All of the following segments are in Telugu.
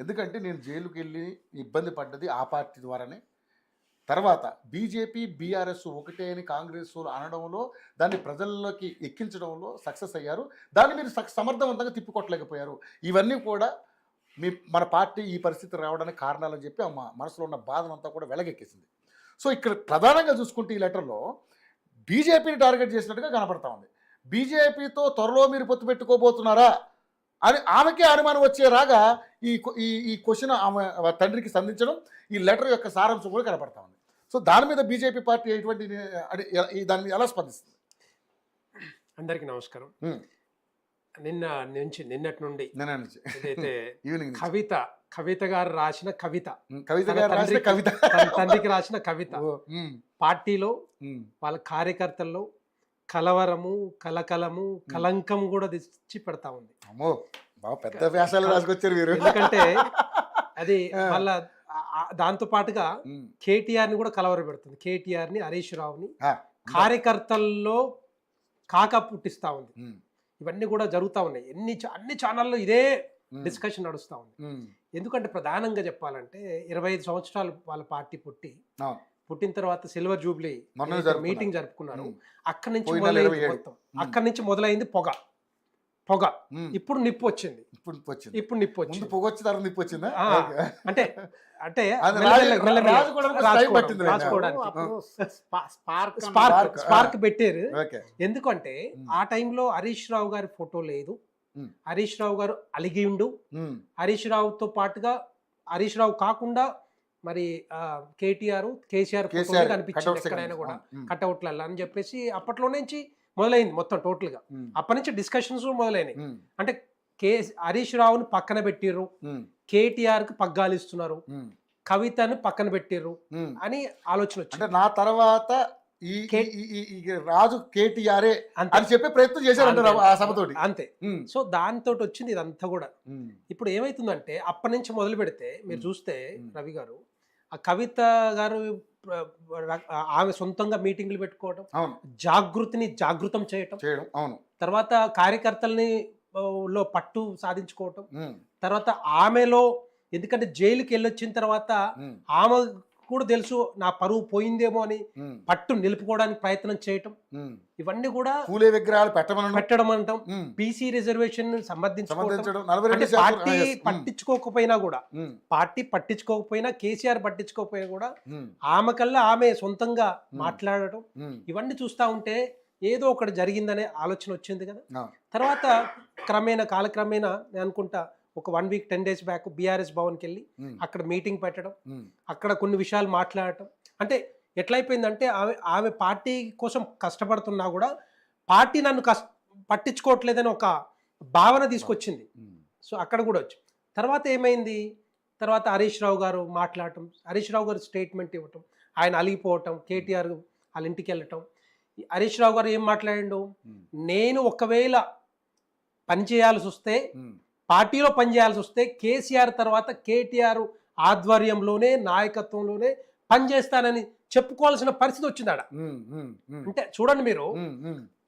ఎందుకంటే నేను జైలుకి వెళ్ళి ఇబ్బంది పడ్డది ఆ పార్టీ ద్వారానే. తర్వాత బీజేపీ, బీఆర్ఎస్ ఒకటే అని కాంగ్రెస్ అనడంలో, దాన్ని ప్రజల్లోకి ఎక్కించడంలో సక్సెస్ అయ్యారు. దాన్ని మీరు సమర్థవంతంగా తిప్పికొట్టలేకపోయారు. ఇవన్నీ కూడా మన పార్టీ ఈ పరిస్థితి రావడానికి కారణాలని చెప్పి ఆ మనసులో ఉన్న బాధనంతా కూడా వెలగెక్కేసింది. సో ఇక్కడ ప్రధానంగా చూసుకుంటే ఈ లెటర్లో బీజేపీని టార్గెట్ చేసినట్టుగా కనపడతా ఉంది. బీజేపీతో త్వరలో మీరు పొత్తు పెట్టుకోబోతున్నారా అని ఆమెకే అనుమానం వచ్చేలాగా ఈ క్వశ్చన్ ఆమె తండ్రికి సంధించడం, ఈ లెటర్ యొక్క సారాంశం కూడా కనపడతా ఉంది. సో దాని మీద బీజేపీ పార్టీ ఎటువంటి దాని మీద ఎలా స్పందిస్తుంది? అందరికీ నమస్కారం. నిన్నటి నుండి ఏదైతే కవిత గారు రాసిన కవిత తండ్రికి రాసిన కవిత పార్టీలో వాళ్ళ కార్యకర్తల్లో కలవరము, కలకలము, కలంకం కూడా తెచ్చి పెడతా ఉంది. పెద్ద వ్యాసాలు రాసుకొచ్చారు మీరు. ఎందుకంటే అది వాళ్ళ దాంతో పాటుగా కేటీఆర్ ని కూడా కలవర పెడుతుంది. కేటీఆర్ ని, హరీష్ రావుని కార్యకర్తల్లో కాక పుట్టిస్తా ఉంది. ఇవన్నీ కూడా జరుగుతూ ఉన్నాయి. అన్ని ఛానల్లో ఇదే డిస్కషన్ నడుస్తూ ఉంది. ఎందుకంటే ప్రధానంగా చెప్పాలంటే 25 సంవత్సరాలు వాళ్ళ పార్టీ పుట్టిన తర్వాత సిల్వర్ జూబ్లీ మీటింగ్ జరుపుకున్నారు. అక్కడి నుంచి మొదలైంది మొత్తం. అక్కడి నుంచి మొదలైంది పొగ. ఇప్పుడు నిప్పు వచ్చింది. పొగ వచ్చి తర్వాత నిప్పు వచ్చిందా? అంటే అంటే స్పార్క్ పెట్టారు. ఎందుకంటే ఆ టైంలో హరీష్ రావు గారి ఫోటో లేదు. హరీష్ రావు గారు అలిగిండు. హరీష్ రావుతో పాటుగా హరీష్ రావు కాకుండా మరి కేటీఆర్, కేసీఆర్ కనిపించింది ఎక్కడైనా కూడా కట్అవుట్లలో అని చెప్పేసి అప్పట్లో నుంచి మొదలైంది మొత్తం టోటల్ గా. అప్పటి నుంచి డిస్కషన్స్ మొదలైనవి. అంటే హరీష్ రావుని పక్కన పెట్టిర్రు, కేటీఆర్ కి పగ్గాలు ఇస్తున్నారు, కవితను పక్కన పెట్టిర్రు అని ఆలోచన వచ్చింది. అంటే నా తర్వాత ఈ రాజు కేటీఆర్ అని చెప్పే ప్రయత్నం చేశారు ఆ సభతోటి. అంతే. సో దాంతో వచ్చింది ఇదంతా కూడా. ఇప్పుడు ఏమైతుందంటే అప్పటి నుంచి మొదలు పెడితే మీరు చూస్తే రవి గారు, ఆ కవిత గారు ఆమె సొంతంగా మీటింగ్లు పెట్టుకోవడం, జాగృతం చేయటం, తర్వాత కార్యకర్తల్ని లో పట్టు సాధించుకోవటం, తర్వాత ఆమెలో ఎందుకంటే జైలుకి వెళ్ళొచ్చిన తర్వాత ఆమె కూడా తెలుసు నా పరువు పోయిందేమో అని పట్టు నిలుపుకోవడానికి ప్రయత్నం చేయటం, ఇవన్నీ కూడా విగ్రహాలు పెట్టడం అంటాం. బీసీ రిజర్వేషన్ పార్టీ పట్టించుకోకపోయినా కేసీఆర్ పట్టించుకోకపోయినా కూడా ఆమె కల్లా ఆమె సొంతంగా మాట్లాడటం, ఇవన్నీ చూస్తా ఉంటే ఏదో ఒకటి జరిగిందనే ఆలోచన వచ్చింది కదా. తర్వాత కాలక్రమేణా నేను అనుకుంటా ఒక 1 వీక్ 10 డేస్ బ్యాక్ బీఆర్ఎస్ భవన్కి వెళ్ళి అక్కడ మీటింగ్ పెట్టడం, అక్కడ కొన్ని విషయాలు మాట్లాడటం. అంటే ఎట్లయిపోయిందంటే ఆమె పార్టీ కోసం కష్టపడుతున్నా కూడా పార్టీ నన్ను పట్టించుకోవట్లేదని ఒక భావన తీసుకొచ్చింది. సో అక్కడ కూడా వచ్చి తర్వాత ఏమైంది, తర్వాత హరీష్ రావు గారు మాట్లాడటం, హరీష్ రావు గారు స్టేట్మెంట్ ఇవ్వటం, ఆయన అలిగిపోవటం, కేటీఆర్ వాళ్ళ ఇంటికి వెళ్ళటం. హరీష్ రావు గారు ఏం మాట్లాడిండు, నేను ఒకవేళ పనిచేయాల్సి వస్తే పార్టీలో పనిచేయాల్సి వస్తే కేసీఆర్ తర్వాత కేటీఆర్ ఆధ్వర్యంలోనే నాయకత్వంలోనే పనిచేస్తానని చెప్పుకోవాల్సిన పరిస్థితి వచ్చింది ఆడ. అంటే చూడండి మీరు,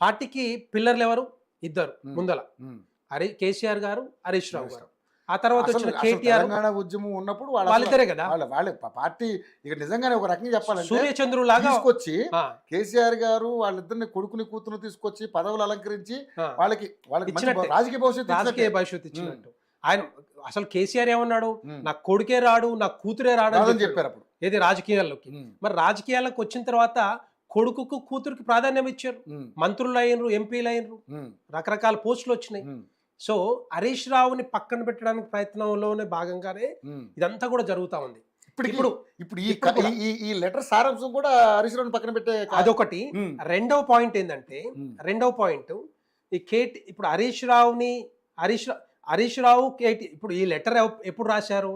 పార్టీకి పిల్లర్లు ఎవరు? 2 ముందల, కేసీఆర్ గారు, హరీష్ రావు గారు. ఆ తర్వాత వచ్చిన కేటీఆర్ ఉద్యమం ఉన్నప్పుడు వాళ్ళిద్దరే కదా వాళ్ళ పార్టీ. ఇక నిజంగానే ఒక రకంగా చెప్పాలంటే సూర్యచంద్రుడు లాగా తీసుకొచ్చి కేసీఆర్ గారు వాళ్ళిద్దరిని కొడుకుని కూతురు తీసుకొచ్చి పదవులు అలంకరించి వాళ్ళకి రాజకీయ భవిష్యత్తు ఇచ్చినట్టు. ఆయన అసలు కేసీఆర్ ఏమన్నాడు, నా కొడుకే రాడు, నా కూతురే రాడు అని చెప్పారు అప్పుడు. ఏది రాజకీయాల్లోకి. మరి రాజకీయాలకు వచ్చిన తర్వాత కొడుకుకు కూతురికి ప్రాధాన్యం ఇచ్చారు. మంత్రులు అయినరు, ఎంపీలు అయినరు, రకరకాల పోస్టులు వచ్చినాయి. సో హరీష్ రావుని పక్కన పెట్టడానికి ప్రయత్నంలోనే భాగంగానే ఇదంతా కూడా జరుగుతా ఉంది. ఇప్పుడు ఈ లెటర్ సారాంశం కూడా హరీష్ రావుని పక్కన పెట్టే అదొకటి. రెండవ పాయింట్ ఏంటంటే, ఇప్పుడు హరీష్ రావు కేటీ ఇప్పుడు ఈ లెటర్ ఎప్పుడు రాశారు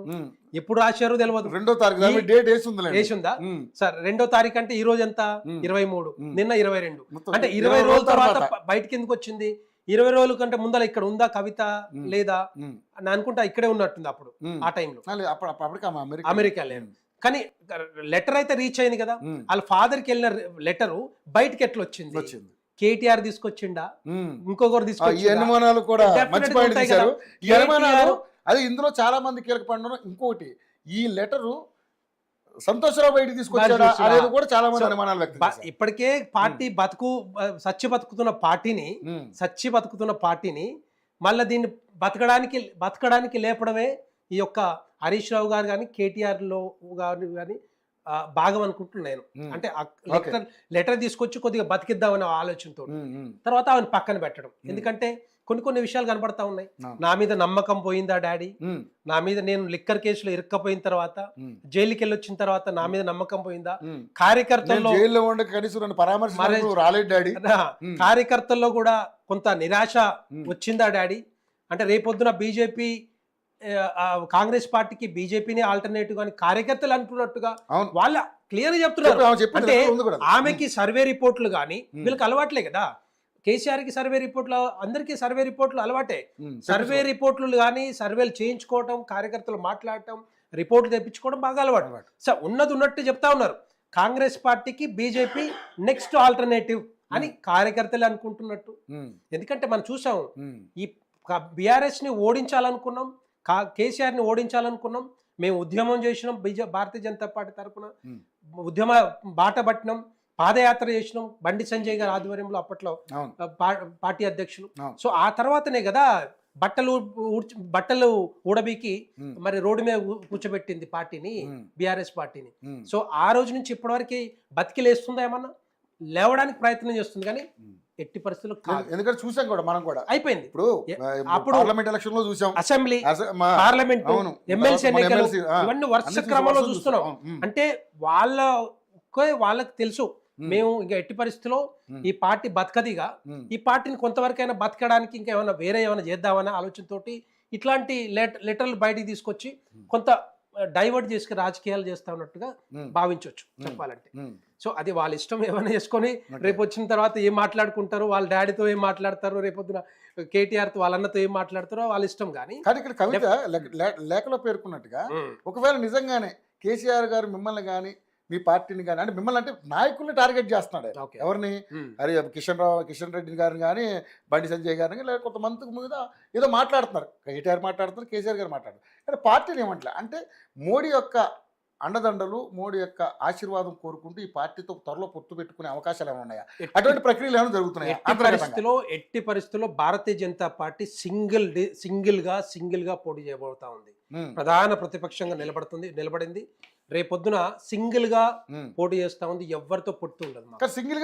తెలియదు. 2వ తారీఖు డేట్ వేసిందా సార్? 2వ తారీఖు అంటే ఈ రోజు ఎంత? 23, నిన్న 22. అంటే 20 రోజుల తర్వాత బయటకి ఎందుకు వచ్చింది? 20 రోజుల కంటే ముందర ఇక్కడ ఉందా కవిత? లేదా అని అనుకుంటా ఇక్కడే ఉన్నట్టుంది అప్పుడు ఆ టైంలో. అమెరికా లేదు కానీ లెటర్ అయితే రీచ్ అయింది కదా. వాళ్ళ ఫాదర్కి వెళ్ళిన లెటర్ బయటకి ఎట్లా వచ్చింది? కేటీఆర్ తీసుకొచ్చిండా, ఇంకొకరు తీసుకొచ్చి? అనుమానాలు కూడా అదే ఇందులో చాలా మంది కీలక పండుగ ఇంకొకటి, ఈ లెటరు సంతోషరావు బయటికి తీసుకొచ్చాడా అనేది కూడా చాలా మంది అనుమానాలు వ్యక్తం చేశారు. ఇప్పటికే పార్టీ సచ్చి బతుకుతున్న పార్టీని మళ్ళీ దీన్ని బతకడానికి లేపడమే ఈ యొక్క హరీష్ రావు గారు కానీ కేటీఆర్ లో గారు కానీ భాగం అనుకుంటున్నాను నేను. అంటే లెటర్ తీసుకొచ్చి కొద్దిగా బతికిద్దామనే ఆలోచనతో తర్వాత ఆమెను పక్కన పెట్టడం. ఎందుకంటే కొన్ని విషయాలు కనబడతా ఉన్నాయి. నా మీద నమ్మకం పోయిందా డాడీ, నా మీద నేను లిక్కర్ కేసులో ఇరుక్కపోయిన తర్వాత జైలుకి వెళ్ళి వచ్చిన తర్వాత నా మీద నమ్మకం పోయిందా, కార్యకర్తల్లో కూడా కొంత నిరాశ వచ్చిందా డాడీ, అంటే రేపొద్దున బీజేపీ కాంగ్రెస్ పార్టీకి బీజేపీని ఆల్టర్నేటివ్ అని కార్యకర్తలు అంటున్నట్టుగా వాళ్ళ క్లియర్ గా చెప్తున్నారు. అంటే ఆమెకి సర్వే రిపోర్ట్లు కానీ వీళ్ళకి అలవాట్లే కదా. కేసీఆర్ కి సర్వే రిపోర్ట్లు, అందరికీ సర్వే రిపోర్ట్లు అలవాటే. సర్వే రిపోర్ట్లు కానీ సర్వేలు చేయించుకోవటం, కార్యకర్తలు మాట్లాడటం, రిపోర్ట్లు తెప్పించుకోవడం బాగా అలవాటు. సో ఉన్నట్టు చెప్తా ఉన్నారు. కాంగ్రెస్ పార్టీకి బీజేపీ నెక్స్ట్ ఆల్టర్నేటివ్ అని కార్యకర్తలు అనుకుంటున్నట్టు. ఎందుకంటే మనం చూసాం, ఈ బీఆర్ఎస్ ని ఓడించాలనుకున్నాం, కేసీఆర్ ని ఓడించాలనుకున్నాం, మేము ఉద్యమం చేసినాం, భారతీయ జనతా పార్టీ తరఫున ఉద్యమ బాట పట్టినాం, పాదయాత్ర చేసినాం బండి సంజయ్ గారి ఆధ్వర్యంలో, అప్పట్లో పార్టీ అధ్యక్షులు. సో ఆ తర్వాతనే కదా బట్టలు ఊడబీకి మరి రోడ్డు మీద కూర్చోబెట్టింది పార్టీని, బీఆర్ఎస్ పార్టీని. సో ఆ రోజు నుంచి ఇప్పటివరకు బతికి లేస్తుందా, ఏమన్నా లేవడానికి ప్రయత్నం చేస్తుంది, కానీ ఎట్టి పరిస్థితుల్లో ఎందుకంటే చూసాం కూడా మనం కూడా అయిపోయింది. అప్పుడు పార్లమెంట్ ఎలక్షన్ లో చూసాం, అసెంబ్లీ, పార్లమెంట్, ఎమ్మెల్సీ ఎన్నికలు, ఇవన్నీ వరుస క్రమంలో చూస్తున్నాం. అంటే వాళ్ళకి తెలుసు మేము ఇంకా ఎట్టి పరిస్థితిలో ఈ పార్టీ బతకదిగా, ఈ పార్టీని కొంతవరకైనా బతకడానికి ఇంకా ఏమైనా చేద్దామనే ఆలోచనతోటి ఇట్లాంటి లెటర్లు బయటికి తీసుకొచ్చి కొంత డైవర్ట్ చేసి రాజకీయాలు చేస్తా ఉన్నట్టుగా భావించవచ్చు చెప్పాలంటే. సో అది వాళ్ళ ఇష్టం, ఏమైనా చేసుకొని రేపు వచ్చిన తర్వాత ఏం మాట్లాడుకుంటారు, వాళ్ళ డాడీతో ఏం మాట్లాడతారు, రేపొద్దున కేటీఆర్ తో వాళ్ళ అన్నతో ఏం మాట్లాడతారో వాళ్ళ ఇష్టం. కానీ ఇక్కడ కవిత లేఖలో పేర్కొన్నట్టుగా ఒకవేళ నిజంగానే కేసీఆర్ గారు మిమ్మల్ని కానీ మీ పార్టీని కానీ, అంటే మిమ్మల్ని అంటే నాయకుల్ని టార్గెట్ చేస్తున్నాడు, ఎవరిని, అరే కిషన్ రెడ్డి గారిని కానీ, బండి సంజయ్ గారిని కానీ, లేదా కొంతమందికి మీద ఏదో మాట్లాడుతున్నారు, కేటీఆర్ మాట్లాడుతున్నారు, కేసీఆర్ గారు మాట్లాడుతున్నారు. కానీ పార్టీని ఏమంటలే, అంటే మోడీ యొక్క అండదండలు, మోడీ యొక్క ఆశీర్వాదం కోరుకుంటూ ఈ పార్టీతో త్వరలో పొత్తు పెట్టుకునే అవకాశాలు ఏమైనా ఉన్నాయా, అటువంటి ప్రక్రియలు ఏమైనా జరుగుతున్నాయి? ఎట్టి పరిస్థితుల్లో భారతీయ జనతా పార్టీ సింగిల్ గా పోటీ చేయబోతా ఉంది. ప్రధాన ప్రతిపక్షంగా నిలబడింది. రేపొద్దున సింగిల్ గా పోటీ చేస్తా ఉంది, ఎవరితో పొత్తు ఉండదు. సింగిల్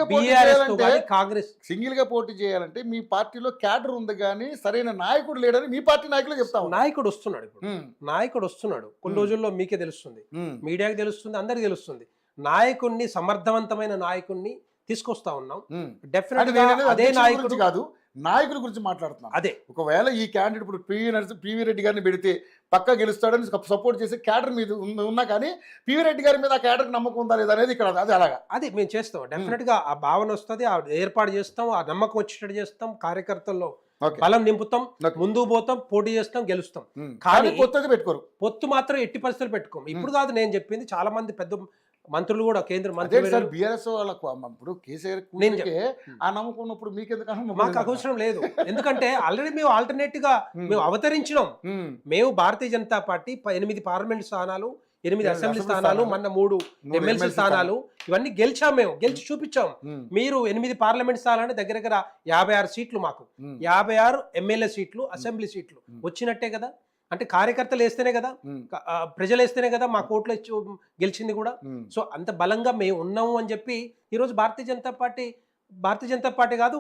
గా పోటీ చేయాలంటే మీ పార్టీలో క్యాడర్ ఉంది కానీ సరైన నాయకుడు లేడని మీ పార్టీ నాయకులు చెప్తా. నాయకుడు వస్తున్నాడు, ఇప్పుడు నాయకుడు వస్తున్నాడు. కొన్ని రోజుల్లో మీకే తెలుస్తుంది, మీడియాకి తెలుస్తుంది, అందరికి తెలుస్తుంది. నాయకుడిని, సమర్థవంతమైన నాయకుడిని తీసుకొస్తా ఉన్నాం. డెఫినెట్ గా అదే నాయకుడు కాదు, నాయకుల గురించి మాట్లాడుతున్నాం. అదే ఒకవేళ ఈ క్యాండిడేట్ ఇప్పుడు పివి రెడ్డి గారిని పెడితే పక్కా గెలుస్తాడని సపోర్ట్ చేసే క్యాడర్ మీద ఉన్నా కానీ పివి రెడ్డి గారి మీద ఆ క్యాడర్ నమ్మకం ఉందా లేదా అనేది ఇక్కడ అది అలాగా అది మేము చేస్తాం. డెఫినెట్ గా ఆ భావన వస్తుంది, ఆ ఏర్పాటు చేస్తాం, ఆ నమ్మకం వచ్చేటట్టు చేస్తాం, కార్యకర్తల్లో బలం నింపుతాం, ముందుకు పోతాం, పోటీ చేస్తాం, గెలుస్తాం. కానీ పెట్టుకోరు, పొత్తు మాత్రం ఎట్టి పరిస్థితులు పెట్టుకోం. ఇప్పుడు కాదు నేను చెప్పింది, చాలా మంది పెద్ద మంత్రులు కూడా, కేంద్ర మంత్రులు, బీఆర్ఎస్ వాళ్ళకు ఇప్పుడు కేసీఆర్ ఆ నమ్మకం ఉన్నప్పుడు మీకెందుకు? మాకు అవసరం లేదు. ఎందుకంటే ఆల్రెడీ మేము ఆల్టర్నేటివ్ గా మేము అవతరించినాం. మేము భారతీయ జనతా పార్టీ 8 పార్లమెంట్ స్థానాలు, 8 అసెంబ్లీ స్థానాలు, మొన్న 3 ఎమ్మెల్సీ స్థానాలు, ఇవన్నీ గెలిచాం, మేము గెలిచి చూపించాం. మీరు 8 పార్లమెంట్ స్థానాలు, దగ్గర 56 సీట్లు, మాకు 56 ఎమ్మెల్యే సీట్లు, అసెంబ్లీ సీట్లు వచ్చినట్టే కదా. అంటే కార్యకర్తలు వేస్తేనే కదా, ప్రజలు వేస్తేనే కదా మా కోట్లు గెలిచింది కూడా. సో అంత బలంగా మేము ఉన్నాము అని చెప్పి ఈరోజు భారతీయ జనతా పార్టీ కాదు,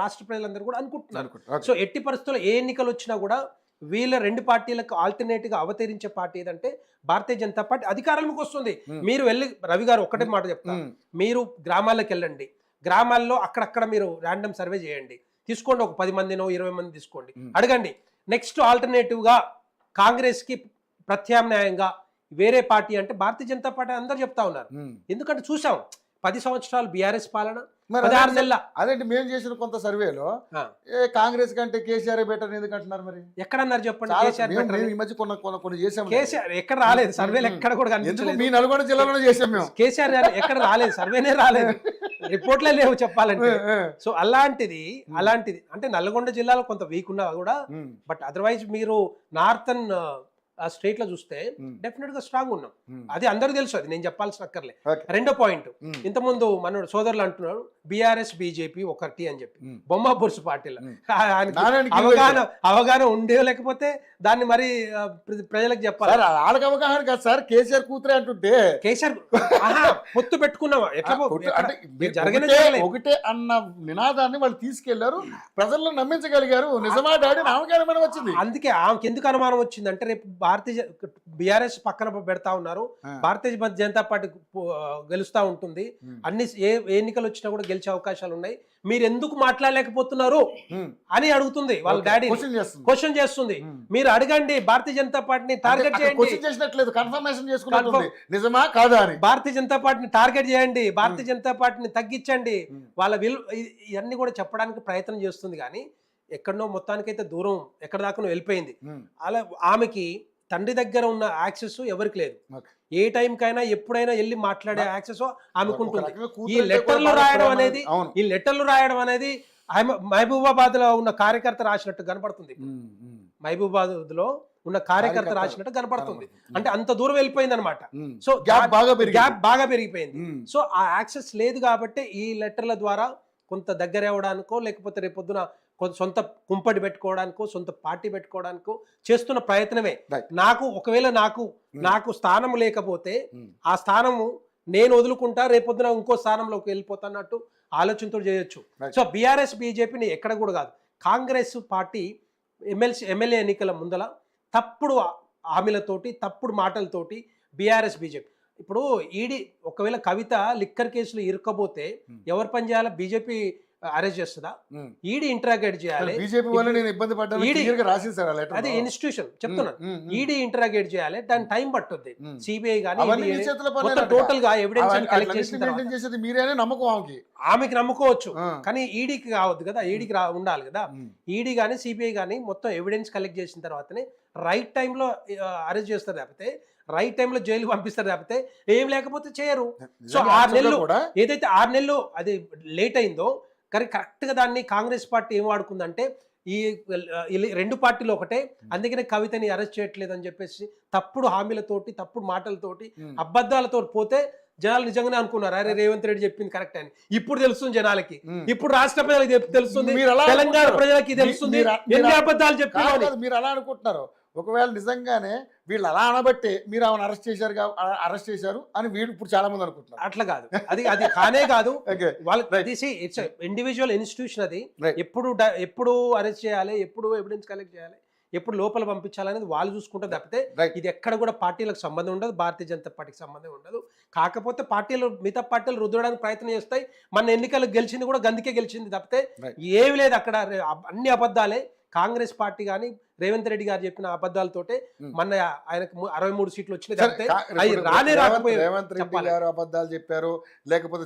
రాష్ట్ర ప్రజలందరూ కూడా అనుకుంటున్నారు. సో ఎట్టి పరిస్థితుల్లో ఏ ఎన్నికలు వచ్చినా కూడా వీళ్ళ 2 పార్టీలకు ఆల్టర్నేటివ్ గా అవతరించే పార్టీ ఏదంటే భారతీయ జనతా పార్టీ అధికారంలోకి వస్తుంది. మీరు వెళ్ళి, రవి గారు ఒక్కటే మాట చెప్తాను, మీరు గ్రామాలకు వెళ్ళండి, గ్రామాల్లో అక్కడక్కడ మీరు ర్యాండమ్ సర్వే చేయండి, తీసుకోండి, ఒక 10 మందినో 20 మంది తీసుకోండి, అడగండి నెక్స్ట్ ఆల్టర్నేటివ్ గా కాంగ్రెస్ కి ప్రత్యామ్నాయంగా వేరే పార్టీ అంటే భారతీయ జనతా పార్టీ అందరూ చెప్తా ఉన్నారు. ఎందుకంటే చూసాం 10 సంవత్సరాలు బీఆర్ఎస్ పాలన, 16 నెలల. అదేంటి మేము చేసిన కొంత సర్వేలో కాంగ్రెస్ కంటే కేసీఆర్ బెటర్ ఎందుకు అంటున్నారు? మరి ఎక్కడన్నారు చెప్పండి? ఈ మధ్య కొన్ని చేసాం, కేసీఆర్ ఎక్కడ రాలేదు సర్వేలు, ఎక్కడ కూడా కనిపించలేదు. మీ నల్గొండ జిల్లాలో చేసాం మేము, కేసీఆర్ ఎక్కడ రాలేదు, సర్వేనే రాలేదు. రిపోర్ట్లే లేవు చెప్పాలంటే. సో అలాంటిది అంటే నల్గొండ జిల్లాలో కొంత వీక్ ఉన్నా కూడా, బట్ అదర్వైజ్ మీరు నార్థన్ స్టేట్ లో చూస్తే డెఫినెట్ గా స్ట్రాంగ్ ఉన్నాం. అది అందరూ తెలుసు, అది నేను చెప్పాల్సిన అక్కర్లే. రెండో పాయింట్, ఇంతకుముందు మన సోదరులు అంటున్నారు బీఆర్ఎస్ బీజేపీ ఒకటి అని చెప్పి, బొమ్మ బుర్సు పార్టీలో అవగాహన ఉండే, లేకపోతే దాన్ని మరి ప్రజలకు చెప్పాలి. వాళ్ళకి అవగాహన కాదు సార్, కేసీఆర్ కూతురే అంటుంటే కేసీఆర్ పొత్తు పెట్టుకున్నావా ఎట్లా ఒకటే అన్న నినాదాన్ని వాళ్ళు తీసుకెళ్లారు, ప్రజల్లో నమ్మించగలిగారు. నిజమా డాడీ ఆమెకి అనుమానం వచ్చింది. అందుకే ఆమెకి ఎందుకు అనుమానం వచ్చిందంటే, రేపు బీఆర్ఎస్ పక్కన పెడతా ఉన్నారు, భారతీయ జనతా పార్టీ గెలుస్తా ఉంటుంది, అన్ని ఏ ఎన్నికలు వచ్చినా కూడా గెలిచే అవకాశాలు ఉన్నాయి, మీరు ఎందుకు మాట్లాడలేకపోతున్నారు అని అడుగుతుంది వాళ్ళ డాడీ, క్వశ్చన్ చేస్తుంది. మీరు అడగండి, భారతీయ జనతా పార్టీని టార్గెట్ చేయండి, కన్ఫర్మేషన్ చేసుకున్నారు నిజమా కాదా అని. భారతీయ జనతా పార్టీని టార్గెట్ చేయండి, భారతీయ జనతా పార్టీని తగ్గించండి, వాళ్ళ ఇవన్నీ కూడా చెప్పడానికి ప్రయత్నం చేస్తుంది. కానీ ఎక్కడనో మొత్తానికైతే దూరం ఎక్కడ దాకా వెళ్ళిపోయింది. అలా ఆమెకి తండ్రి దగ్గర ఉన్న యాక్సెస్ ఎవరికి లేదు. ఏ టైంకైనా ఎప్పుడైనా వెళ్ళి మాట్లాడే యాక్సెస్ ఆమెకుంటుంది. ఈ లెటర్లు రాయడం అనేది మహబూబాబాద్ లో ఉన్న కార్యకర్త రాసినట్టు కనపడుతుంది. మహబూబాబాద్ లో ఉన్న కార్యకర్త రాసినట్టు కనపడుతుంది. అంటే అంత దూరం వెళ్ళిపోయింది అనమాట. సో గ్యాప్ బాగా పెరిగిపోయింది. సో ఆ యాక్సెస్ లేదు కాబట్టి ఈ లెటర్ల ద్వారా కొంత దగ్గర అవ్వడానికో, లేకపోతే రేపొద్దున కొంత సొంత కుంపటి పెట్టుకోవడానికో, సొంత పార్టీ పెట్టుకోవడానికో చేస్తున్న ప్రయత్నమే. ఒకవేళ నాకు స్థానం లేకపోతే ఆ స్థానము నేను వదులుకుంటా, రేపొద్దున ఇంకో స్థానంలోకి వెళ్ళిపోతాన్నట్టు ఆలోచనతో చేయొచ్చు. సో బీఆర్ఎస్ బీజేపీని ఎక్కడ కూడా కాదు, కాంగ్రెస్ పార్టీ ఎమ్మెల్యే ఎన్నికల ముందల తప్పుడు హామీలతోటి, తప్పుడు మాటలతోటి బీఆర్ఎస్ బీజేపీ. ఇప్పుడు ఈడీ ఒకవేళ కవిత లిక్కర్ కేసులు ఇరుక్కబోతే ఎవరు పని చేయాలి? బీజేపీ అరెస్ట్ చేస్తుందా? ఈడీ ఇంటరాగేట్ చేయాలి. అదే ఇన్స్టిట్యూషన్ చెప్తున్నాను, ఈడీ ఇంటరాగేట్ చేయాలి, దాని టైం పట్టుద్ది. సిబిఐ కానీ టోటల్ గా ఎవిడెన్స్ కలెక్ట్ చేసిన ఆమెకి నమ్ముకోవచ్చు, కానీ ఈడీకి కావద్దు కదా, ఈడీకి ఉండాలి కదా. ఈడీ కానీ సిబిఐ కానీ మొత్తం ఎవిడెన్స్ కలెక్ట్ చేసిన తర్వాతనే రైట్ టైంలో అరెస్ట్ చేస్తారు, లేకపోతే రైట్ టైంలో జైలు పంపిస్తారు, లేకపోతే ఏం లేకపోతే చేయరు. సో 6 నెలలు ఏదైతే 6 నెలలు అది లేట్ అయిందో, కానీ కరెక్ట్గా దాన్ని కాంగ్రెస్ పార్టీ ఏం వాడుకుందంటే, ఈ 2 పార్టీలు ఒకటే, అందుకనే కవితని అరెస్ట్ చేయట్లేదు అని చెప్పేసి తప్పుడు హామీలతోటి, తప్పుడు మాటలతోటి, అబద్ధాలతో పోతే జనాలు నిజంగానే అనుకున్నారు, అరే రేవంత్ రెడ్డి చెప్పింది కరెక్ట్ అని. ఇప్పుడు తెలుస్తుంది జనాలకి, ఇప్పుడు రాష్ట్ర ప్రజలకు తెలుస్తుంది, తెలంగాణ ప్రజలకి తెలుస్తుంది ఎన్ని అబద్ధాలు చెప్పారు. మీరు అలా అనుకుంటున్నారు. ఒకవేళ నిజంగానే వీళ్ళు అలా అనబట్టే మీరు ఆమెను అరెస్ట్ చేశారు అని వీళ్ళు ఇప్పుడు చాలా మంది అనుకుంటున్నారు. అట్లా కాదు, అది కానే కాదు. It's individual institution. అది ఎప్పుడు అరెస్ట్ చేయాలి, ఎప్పుడు ఎవిడెన్స్ కలెక్ట్ చేయాలి, ఎప్పుడు లోపల పంపించాలనేది వాళ్ళు చూసుకుంటారు తప్పితే ఇది ఎక్కడ కూడా పార్టీలకు సంబంధం ఉండదు, భారతీయ జనతా పార్టీకి సంబంధం ఉండదు. కాకపోతే మిగతా పార్టీలు రుద్దడానికి ప్రయత్నం చేస్తాయి. మన ఎన్నికలు గెలిచింది కూడా గందుకే గెలిచింది తప్పితే ఏమి లేదు అక్కడ, అన్ని అబద్ధాలే. కాంగ్రెస్ పార్టీ కానీ రేవంత్ రెడ్డి గారు చెప్పిన అబద్ధాలతోటే మన ఆయనకు 63 సీట్లు వచ్చినాయి. రేవంత్ రెడ్డి గారు అబద్ధాలు చెప్పారు, లేకపోతే